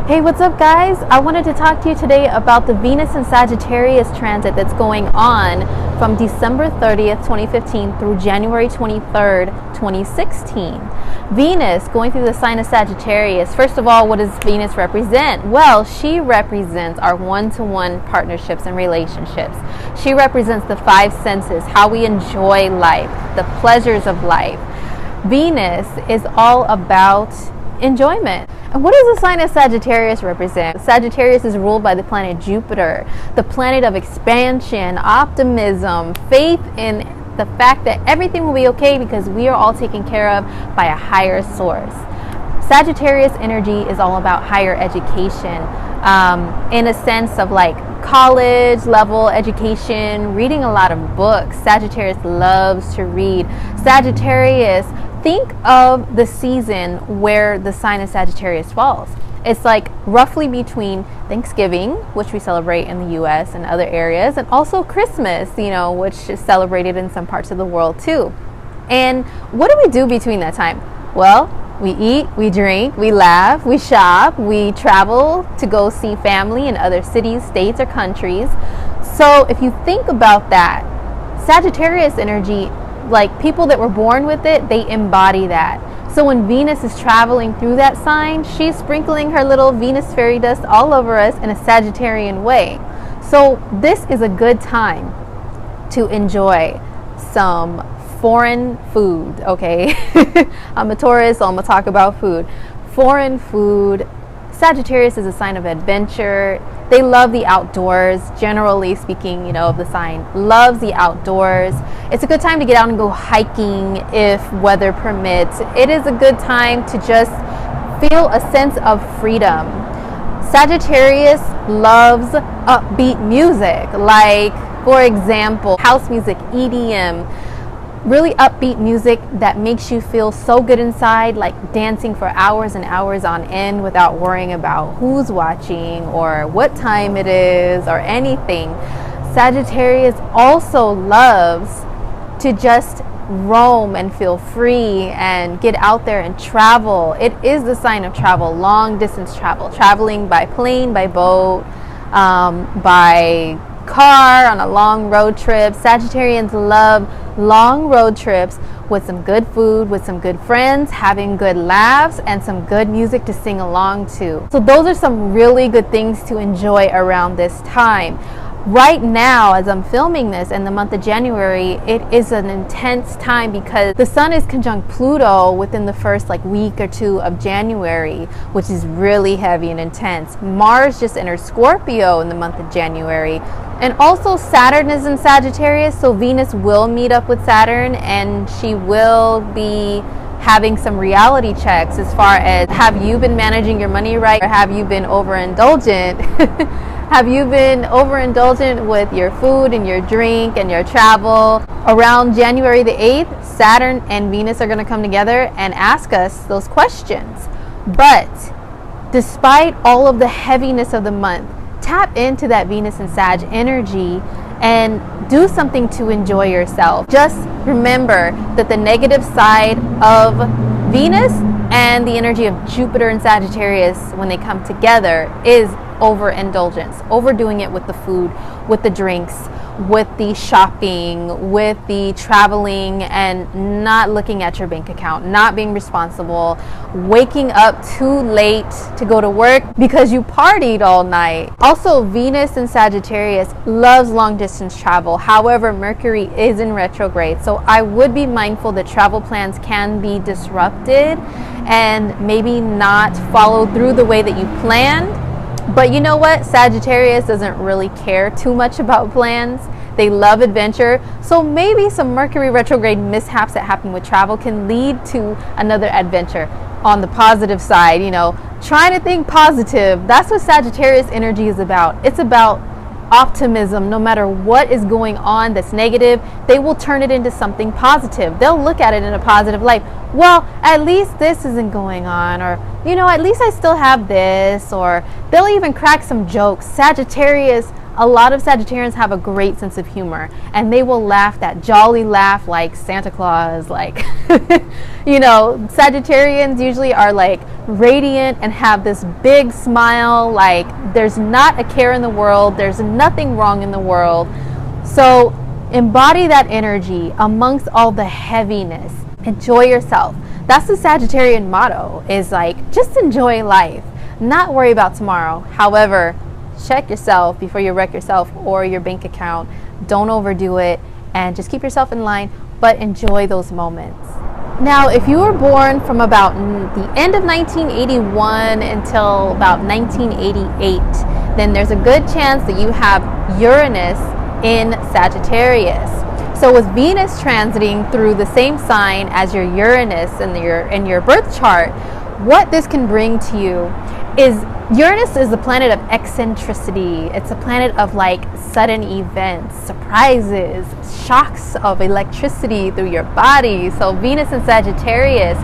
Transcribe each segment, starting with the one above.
Hey, what's up guys? I wanted to talk to you today about the Venus and Sagittarius transit that's going on from December 30th, 2015 through January 23rd, 2016. Venus going through the sign of Sagittarius. First of all, what does Venus represent? Well, she represents our one-to-one partnerships and relationships. She represents the five senses, how we enjoy life, the pleasures of life. Venus is all about enjoyment. And what does the sign of Sagittarius represent? Sagittarius is ruled by the planet Jupiter, the planet of expansion, optimism, faith in the fact that everything will be okay because we are all taken care of by a higher source. Sagittarius energy is all about higher education, in a sense of like college level education, reading a lot of books. Sagittarius loves to read. Sagittarius, think of the season where the sign of Sagittarius falls. It's like roughly between Thanksgiving, which we celebrate in the US and other areas, and also Christmas, which is celebrated in some parts of the world too. And what do we do between that time? Well, we eat, we drink, we laugh, we shop, we travel to go see family in other cities, states, or countries. So if you think about that, Sagittarius energy, like people that were born with it, they embody that. So when Venus is traveling through that sign, she's sprinkling her little Venus fairy dust all over us in a Sagittarian way. So this is a good time to enjoy some foreign food, okay? I'm a Taurus, so I'm gonna talk about food. Foreign food. Sagittarius is a sign of adventure. They love the outdoors, generally speaking, of the sign. Loves the outdoors. It's a good time to get out and go hiking if weather permits. It is a good time to just feel a sense of freedom. Sagittarius loves upbeat music, like, for example, house music, EDM, really upbeat music that makes you feel so good inside, like dancing for hours and hours on end without worrying about who's watching or what time it is or anything. Sagittarius also loves to just roam and feel free and get out there and travel. It is the sign of travel, long distance travel, traveling by plane, by boat, by car, on a long road trip. Sagittarians love long road trips with some good food, with some good friends, having good laughs, and some good music to sing along to. So those are some really good things to enjoy around this time. Right now, as I'm filming this in the month of January, it is an intense time because the sun is conjunct Pluto within the first week or two of January, which is really heavy and intense. Mars just entered Scorpio in the month of January. And also Saturn is in Sagittarius, so Venus will meet up with Saturn and she will be having some reality checks as far as, have you been managing your money right, or have you been overindulgent? Have you been overindulgent with your food and your drink and your travel? Around January the 8th, Saturn and Venus are going to come together and ask us those questions. But despite all of the heaviness of the month, tap into that Venus and Sag energy and do something to enjoy yourself. Just remember that the negative side of Venus and the energy of Jupiter and Sagittarius when they come together is overindulgence, overdoing it with the food, with the drinks, with the shopping, with the traveling, and not looking at your bank account, not being responsible, waking up too late to go to work because you partied all night. Also, Venus in Sagittarius loves long distance travel. However, Mercury is in retrograde, so I would be mindful that travel plans can be disrupted and maybe not follow through the way that you planned. But you know what? Sagittarius doesn't really care too much about plans. They love adventure. So maybe some Mercury retrograde mishaps that happen with travel can lead to another adventure on the positive side, trying to think positive. That's what Sagittarius energy is about. It's about optimism. No matter what is going on that's negative, they will turn it into something positive. They'll look at it in a positive light. Well, at least this isn't going on, or at least I still have this, or they'll even crack some jokes. Sagittarius A lot of Sagittarians have a great sense of humor, and they will laugh that jolly laugh like Santa Claus, like, you know, Sagittarians usually are like radiant and have this big smile, like there's not a care in the world, there's nothing wrong in the world. So embody that energy amongst all the heaviness. Enjoy yourself. That's the Sagittarian motto, is like, just enjoy life, not worry about tomorrow. However, check yourself before you wreck yourself or your bank account. Don't overdo it, and just keep yourself in line, but enjoy those moments. Now, if you were born from about the end of 1981 until about 1988, then there's a good chance that you have Uranus in Sagittarius. So with Venus transiting through the same sign as your Uranus in your birth chart, what this can bring to you is Uranus is the planet of eccentricity. It's a planet of like sudden events, surprises, shocks of electricity through your body. So Venus in Sagittarius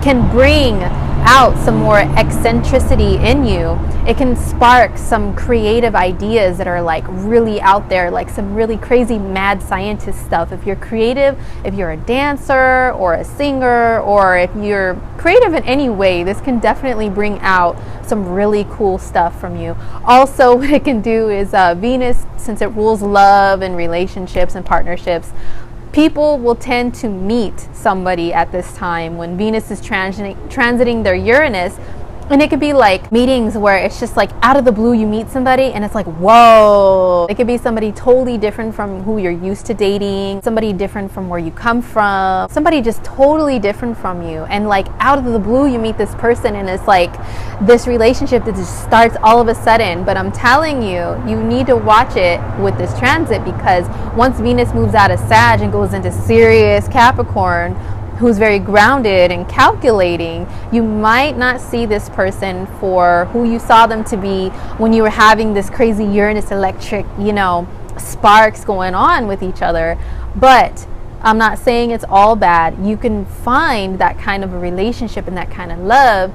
can bring out some more eccentricity in you. It can spark some creative ideas that are like really out there, like some really crazy mad scientist stuff. If you're creative, if you're a dancer or a singer, or if you're creative in any way, this can definitely bring out some really cool stuff from you. Also, what it can do is Venus, since it rules love and relationships and partnerships, people will tend to meet somebody at this time when Venus is transiting their Uranus. And it could be like meetings where it's just like out of the blue you meet somebody and it's like, whoa. It could be somebody totally different from who you're used to dating, somebody different from where you come from, somebody just totally different from you. And like out of the blue you meet this person and it's like this relationship that just starts all of a sudden. But I'm telling you, you need to watch it with this transit, because once Venus moves out of Sag and goes into serious Capricorn, who's very grounded and calculating, you might not see this person for who you saw them to be when you were having this crazy Uranus electric, you know, sparks going on with each other. But I'm not saying it's all bad. You can find that kind of a relationship and that kind of love.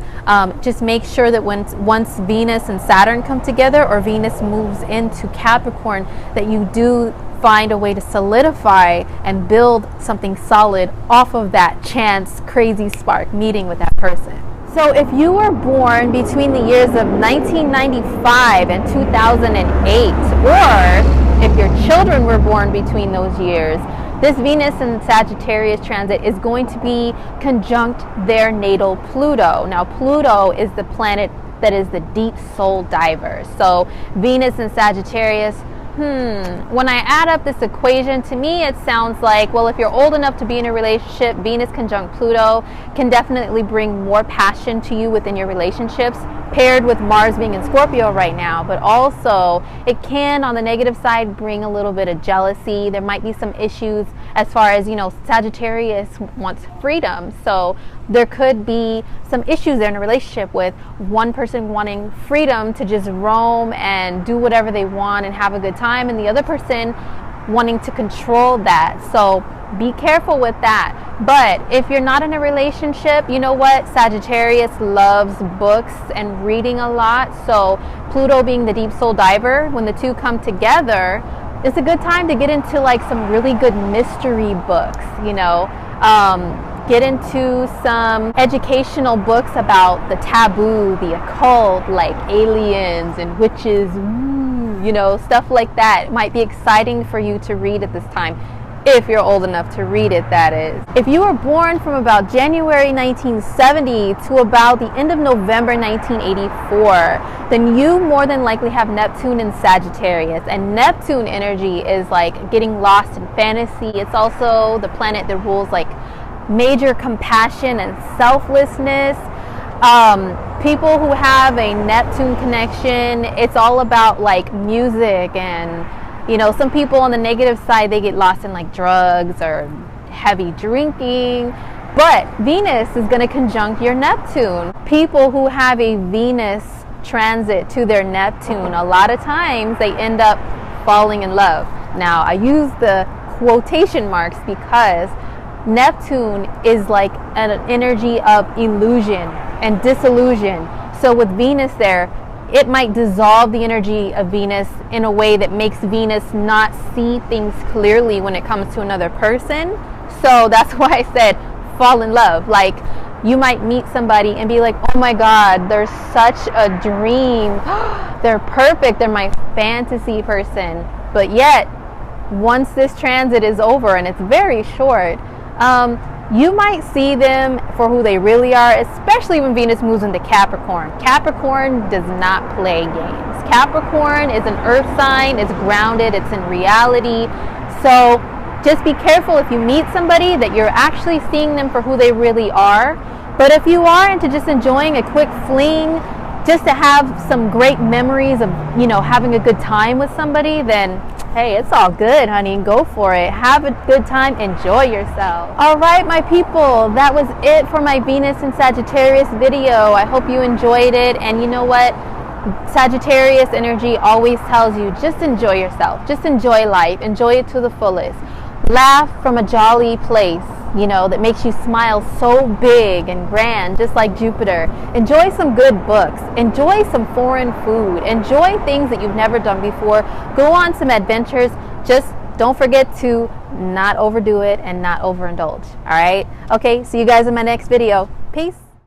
Just make sure that once Venus and Saturn come together, or Venus moves into Capricorn, that you do find a way to solidify and build something solid off of that chance crazy spark meeting with that person. So if you were born between the years of 1995 and 2008, or if your children were born between those years, this Venus and Sagittarius transit is going to be conjunct their natal Pluto. Now, Pluto is the planet that is the deep soul diver. So Venus and Sagittarius, when I add up this equation, to me it sounds like, well, if you're old enough to be in a relationship, Venus conjunct Pluto can definitely bring more passion to you within your relationships, paired with Mars being in Scorpio right now. But also it can, on the negative side, bring a little bit of jealousy. There might be some issues as far as, you know, Sagittarius wants freedom, so there could be some issues there in a relationship with one person wanting freedom to just roam and do whatever they want and have a good time, and the other person wanting to control that. So be careful with that. But if you're not in a relationship, you know what? Sagittarius loves books and reading a lot. So Pluto being the deep soul diver, when the two come together, it's a good time to get into like some really good mystery books, you know. Get into some educational books about the taboo, the occult, like aliens and witches, you know, stuff like that. It might be exciting for you to read at this time, if you're old enough to read it, that is. If you were born from about January 1970 to about the end of November 1984, then you more than likely have Neptune in Sagittarius. And Neptune energy is like getting lost in fantasy. It's also the planet that rules like major compassion and selflessness. People who have a Neptune connection, it's all about like music, and you know, some people on the negative side, they get lost in like drugs or heavy drinking. But Venus is going to conjunct your Neptune. People who have a Venus transit to their Neptune, a lot of times they end up falling in love. Now, I use the quotation marks because Neptune is like an energy of illusion and disillusion. So with Venus there, it might dissolve the energy of Venus in a way that makes Venus not see things clearly when it comes to another person. So that's why I said fall in love. Like, you might meet somebody and be like, oh my God, they're such a dream. They're perfect. They're my fantasy person. But yet, once this transit is over, and it's very short, you might see them for who they really are, especially when Venus moves into Capricorn. Capricorn does not play games. Capricorn is an earth sign, it's grounded, it's in reality. So just be careful if you meet somebody that you're actually seeing them for who they really are. But if you are into just enjoying a quick fling, just to have some great memories of, you know, having a good time with somebody, then hey, it's all good, honey. Go for it. Have a good time. Enjoy yourself. All right, my people, that was it for my Venus and Sagittarius video. I hope you enjoyed it. And you know what? Sagittarius energy always tells you, just enjoy yourself. Just enjoy life. Enjoy it to the fullest. Laugh from a jolly place, you know, that makes you smile so big and grand, just like Jupiter. Enjoy some good books. Enjoy some foreign food. Enjoy things that you've never done before. Go on some adventures. Just don't forget to not overdo it and not overindulge. All right? Okay, see you guys in my next video. Peace.